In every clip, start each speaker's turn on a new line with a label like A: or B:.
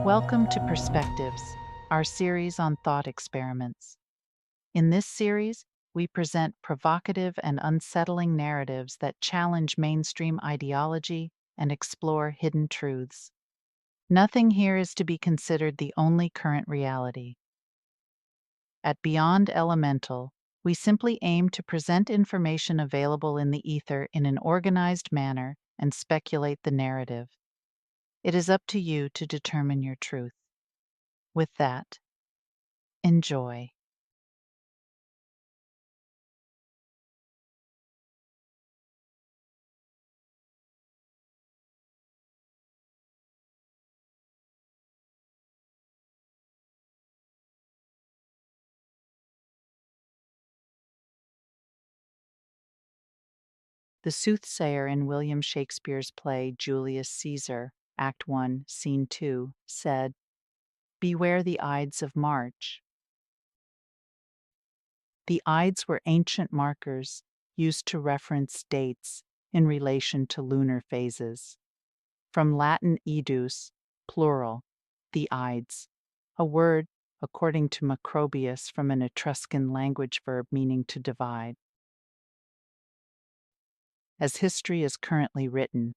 A: Welcome to Perspectives, our series on thought experiments. In this series, we present provocative and unsettling narratives that challenge mainstream ideology and explore hidden truths. Nothing here is to be considered the only current reality. At Beyond Elemental, we simply aim to present information available in the ether in an organized manner and speculate the narrative. It is up to you to determine your truth. With that, enjoy. The soothsayer in William Shakespeare's play Julius Caesar, Act 1, Scene 2, said, "Beware the Ides of March." The Ides were ancient markers used to reference dates in relation to lunar phases. From Latin idus, plural, the Ides, a word, according to Macrobius, from an Etruscan language verb meaning to divide. As history is currently written,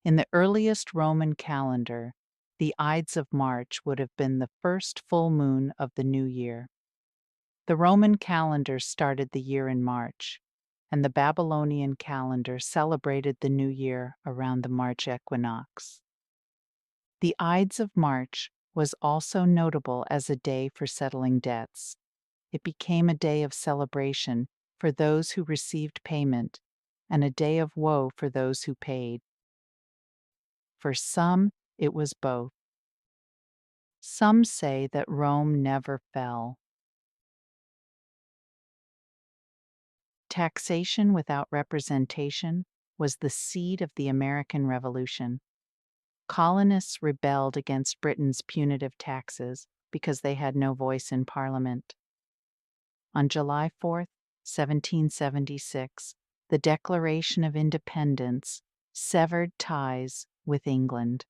A: in the earliest Roman calendar, the Ides of March would have been the first full moon of the new year. The Roman calendar started the year in March, and the Babylonian calendar celebrated the new year around the March equinox. The Ides of March was also notable as a day for settling debts. It became a day of celebration for those who received payment and a day of woe for those who paid. For some, it was both. Some say that Rome never fell. Taxation without representation was the seed of the American Revolution. Colonists rebelled against Britain's punitive taxes because they had no voice in Parliament. On July 4th, 1776, the Declaration of Independence severed ties with England.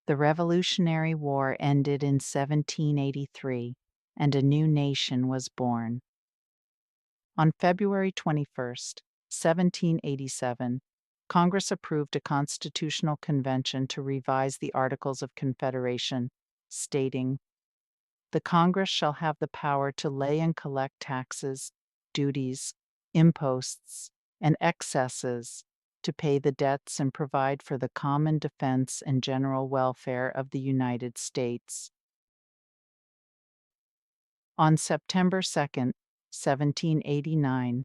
A: The Revolutionary War ended in 1783, and a new nation was born. On February 21st, 1787, Congress approved a constitutional convention to revise the Articles of Confederation, stating, "The Congress shall have the power to lay and collect taxes, duties, imposts, and excesses, to pay the debts and provide for the common defense and general welfare of the United States." On September 2nd, 1789,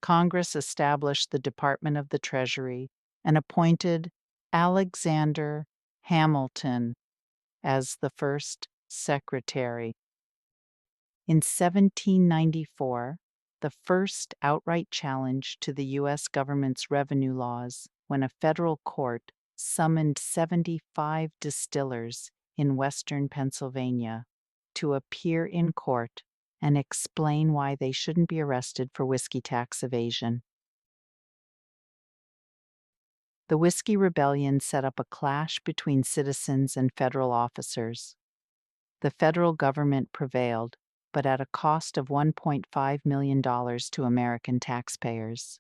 A: Congress established the Department of the Treasury and appointed Alexander Hamilton as the first secretary. In 1794, the first outright challenge to the U.S. government's revenue laws, when a federal court summoned 75 distillers in western Pennsylvania to appear in court and explain why they shouldn't be arrested for whiskey tax evasion. The Whiskey Rebellion set up a clash between citizens and federal officers. The federal government prevailed, but at a cost of $1.5 million to American taxpayers.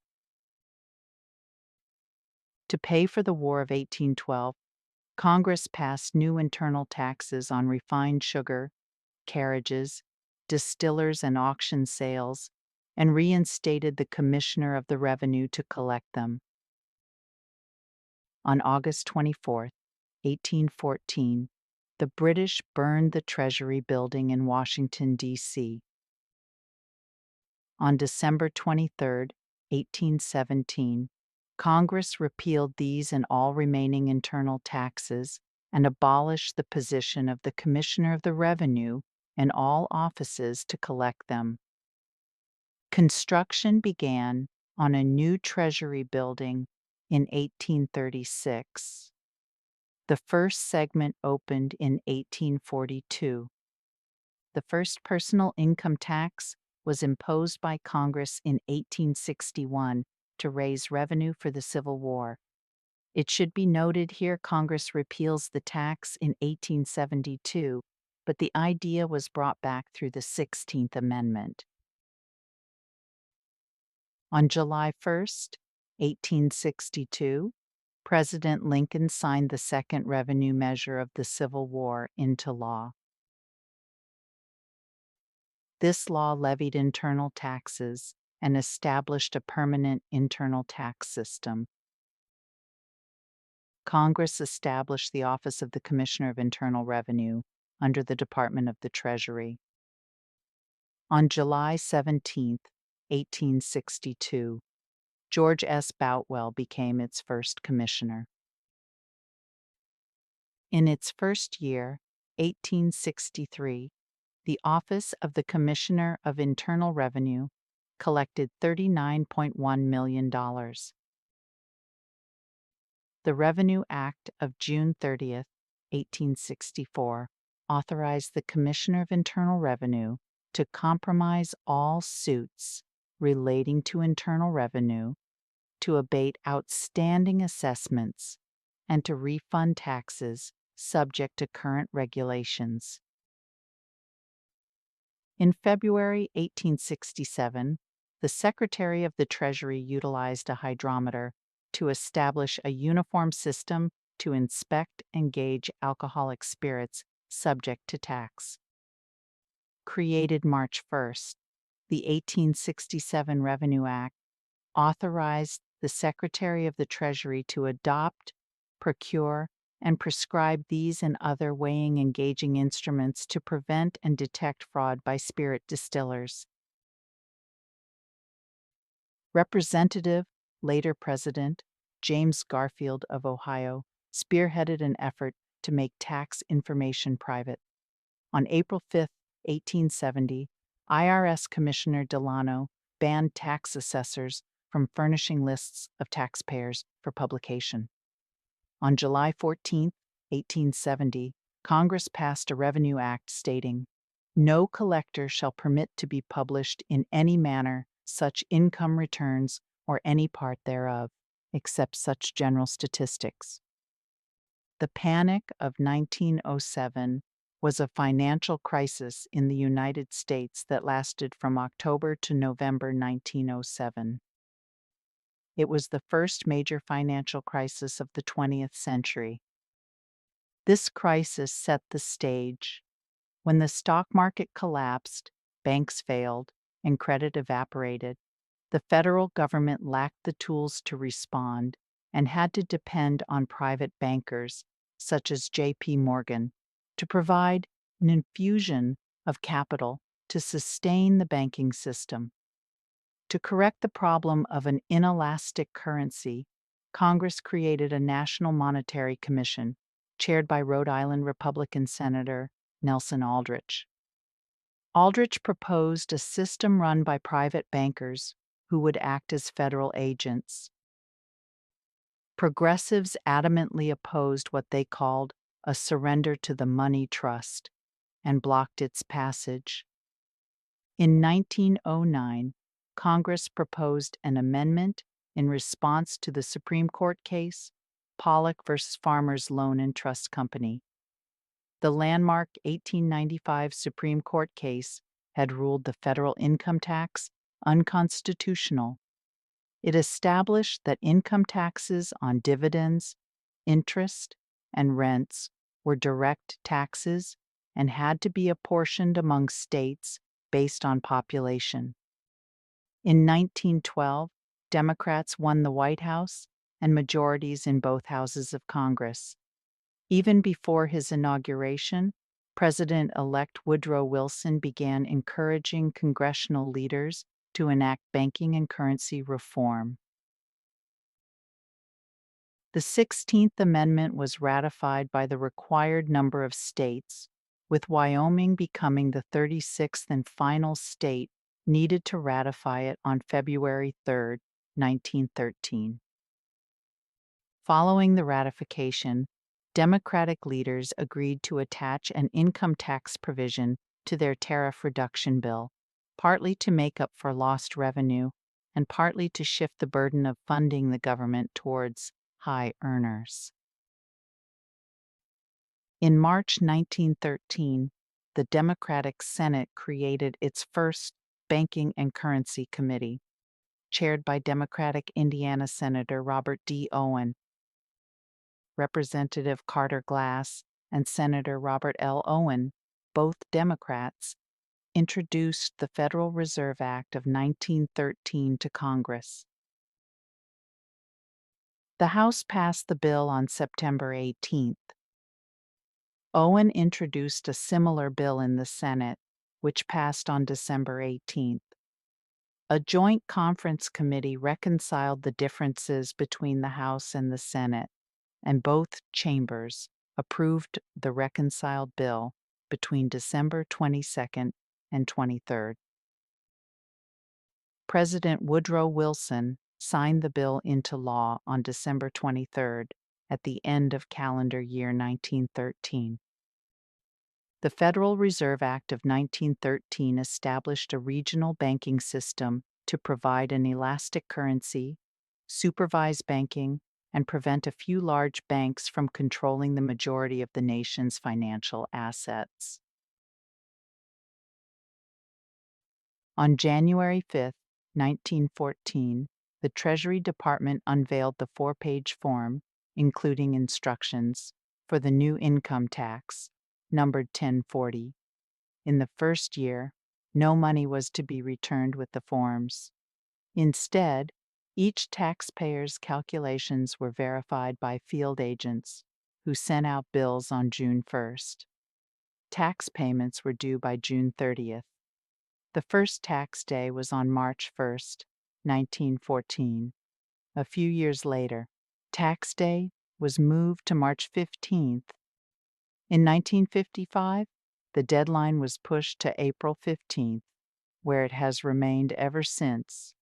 A: To pay for the War of 1812, Congress passed new internal taxes on refined sugar, carriages, distillers and auction sales, and reinstated the Commissioner of the Revenue to collect them. On August 24, 1814, the British burned the Treasury building in Washington, D.C. On December 23, 1817, Congress repealed these and all remaining internal taxes and abolished the position of the Commissioner of the Revenue in all offices to collect them. Construction began on a new Treasury building in 1836. The first segment opened in 1842. The first personal income tax was imposed by Congress in 1861 to raise revenue for the Civil War. It should be noted here Congress repeals the tax in 1872, but the idea was brought back through the 16th Amendment. On July 1, 1862, President Lincoln signed the second revenue measure of the Civil War into law. This law levied internal taxes and established a permanent internal tax system. Congress established the Office of the Commissioner of Internal Revenue under the Department of the Treasury. On July 17, 1862, George S. Boutwell became its first commissioner. In its first year, 1863, the Office of the Commissioner of Internal Revenue collected $39.1 million. The Revenue Act of June 30, 1864, authorized the Commissioner of Internal Revenue to compromise all suits relating to internal revenue, to abate outstanding assessments, and to refund taxes subject to current regulations. In February 1867, the Secretary of the Treasury utilized a hydrometer to establish a uniform system to inspect and gauge alcoholic spirits subject to tax. Created March 1, the 1867 Revenue Act authorized the Secretary of the Treasury to adopt, procure, and prescribe these and other weighing and gauging instruments to prevent and detect fraud by spirit distillers. Representative, later President, James Garfield of Ohio spearheaded an effort to make tax information private. On April 5, 1870, IRS Commissioner Delano banned tax assessors from furnishing lists of taxpayers for publication. On July 14, 1870, Congress passed a Revenue Act stating, "No collector shall permit to be published in any manner such income returns or any part thereof, except such general statistics." The Panic of 1907 was a financial crisis in the United States that lasted from October to November 1907. It was the first major financial crisis of the 20th century. This crisis set the stage. When the stock market collapsed, banks failed, and credit evaporated, the federal government lacked the tools to respond and had to depend on private bankers, such as J.P. Morgan, to provide an infusion of capital to sustain the banking system. To correct the problem of an inelastic currency, Congress created a National Monetary Commission, chaired by Rhode Island Republican Senator Nelson Aldrich. Aldrich proposed a system run by private bankers who would act as federal agents. Progressives adamantly opposed what they called a surrender to the money trust and blocked its passage. In 1909, Congress proposed an amendment in response to the Supreme Court case, Pollock v. Farmers Loan and Trust Company. The landmark 1895 Supreme Court case had ruled the federal income tax unconstitutional. It established that income taxes on dividends, interest, and rents were direct taxes and had to be apportioned among states based on population. In 1912, Democrats won the White House and majorities in both houses of Congress. Even before his inauguration, President-elect Woodrow Wilson began encouraging congressional leaders to enact banking and currency reform. The 16th Amendment was ratified by the required number of states, with Wyoming becoming the 36th and final state needed to ratify it on February 3, 1913. Following the ratification, Democratic leaders agreed to attach an income tax provision to their tariff reduction bill, partly to make up for lost revenue and partly to shift the burden of funding the government towards high earners. In March 1913, the Democratic Senate created its first Banking and Currency Committee, chaired by Democratic Indiana Senator Robert D. Owen. Representative Carter Glass and Senator Robert L. Owen, both Democrats, introduced the Federal Reserve Act of 1913 to Congress. The House passed the bill on September 18th. Owen introduced a similar bill in the Senate, which passed on December 18th. A joint conference committee reconciled the differences between the House and the Senate, and both chambers approved the reconciled bill between December 22nd and 23rd. President Woodrow Wilson signed the bill into law on December 23rd at the end of calendar year 1913. The Federal Reserve Act of 1913 established a regional banking system to provide an elastic currency, supervise banking, and prevent a few large banks from controlling the majority of the nation's financial assets. On January 5, 1914, the Treasury Department unveiled the 4-page form, including instructions, for the new income tax, numbered 1040. In the first year, no money was to be returned with the forms. Instead, each taxpayer's calculations were verified by field agents who sent out bills on June 1st. Tax payments were due by June 30th. The first tax day was on March 1st, 1914. A few years later, tax day was moved to March 15th. In 1955, the deadline was pushed to April 15th, where it has remained ever since,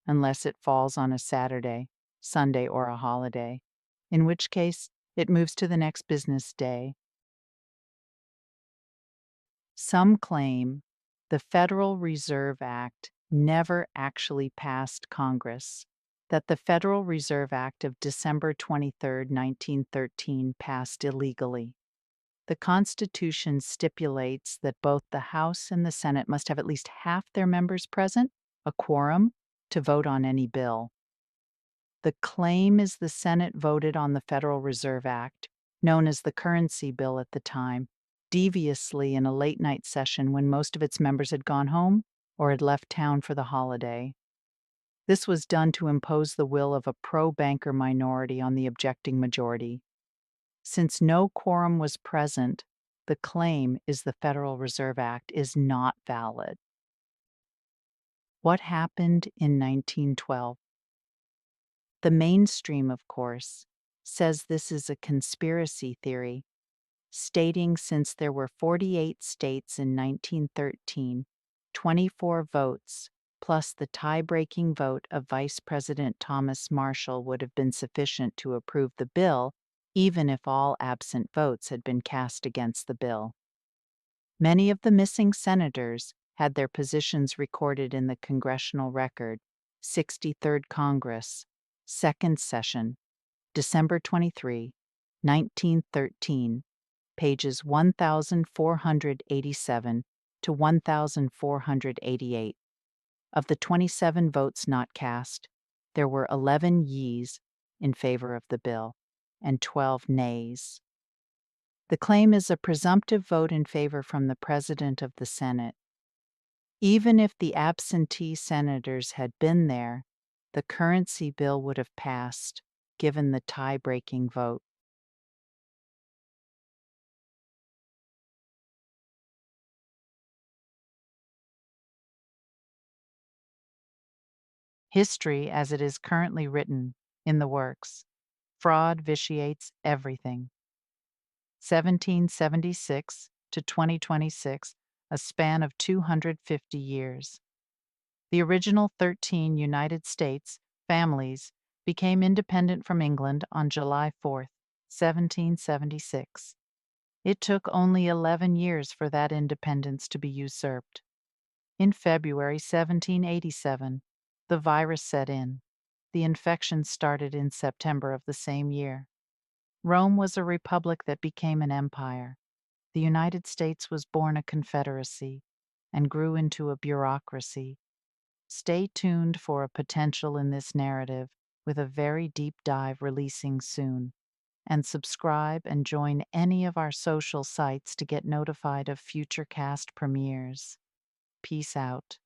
A: unless it falls on a Saturday, Sunday, or a holiday, in which case it moves to the next business day. Some claim the Federal Reserve Act never actually passed Congress, that the Federal Reserve Act of December 23, 1913 passed illegally. The Constitution stipulates that both the House and the Senate must have at least half their members present, a quorum, to vote on any bill. The claim is the Senate voted on the Federal Reserve Act, known as the Currency Bill at the time, deviously in a late-night session when most of its members had gone home or had left town for the holiday. This was done to impose the will of a pro-banker minority on the objecting majority. Since no quorum was present, the claim is the Federal Reserve Act is not valid. What happened in 1912? The mainstream, of course, says this is a conspiracy theory, stating since there were 48 states in 1913, 24 votes, plus the tie-breaking vote of Vice President Thomas Marshall would have been sufficient to approve the bill, even if all absent votes had been cast against the bill. Many of the missing senators had their positions recorded in the Congressional Record, 63rd Congress, Second Session, December 23, 1913, pages 1487 to 1488. Of the 27 votes not cast, there were 11 yeas in favor of the bill and 12 nays. The claim is a presumptive vote in favor from the President of the Senate. Even if the absentee senators had been there, the currency bill would have passed, given the tie-breaking vote. History as it is currently written, in the works. Fraud vitiates everything. 1776 to 2026, a span of 250 years. The original 13 United States families became independent from England on July 4, 1776. It took only 11 years for that independence to be usurped. In February 1787, the virus set in. The infection started in September of the same year. Rome was a republic that became an empire. The United States was born a confederacy and grew into a bureaucracy. Stay tuned for a potential in this narrative with a very deep dive releasing soon. And subscribe and join any of our social sites to get notified of future cast premieres. Peace out.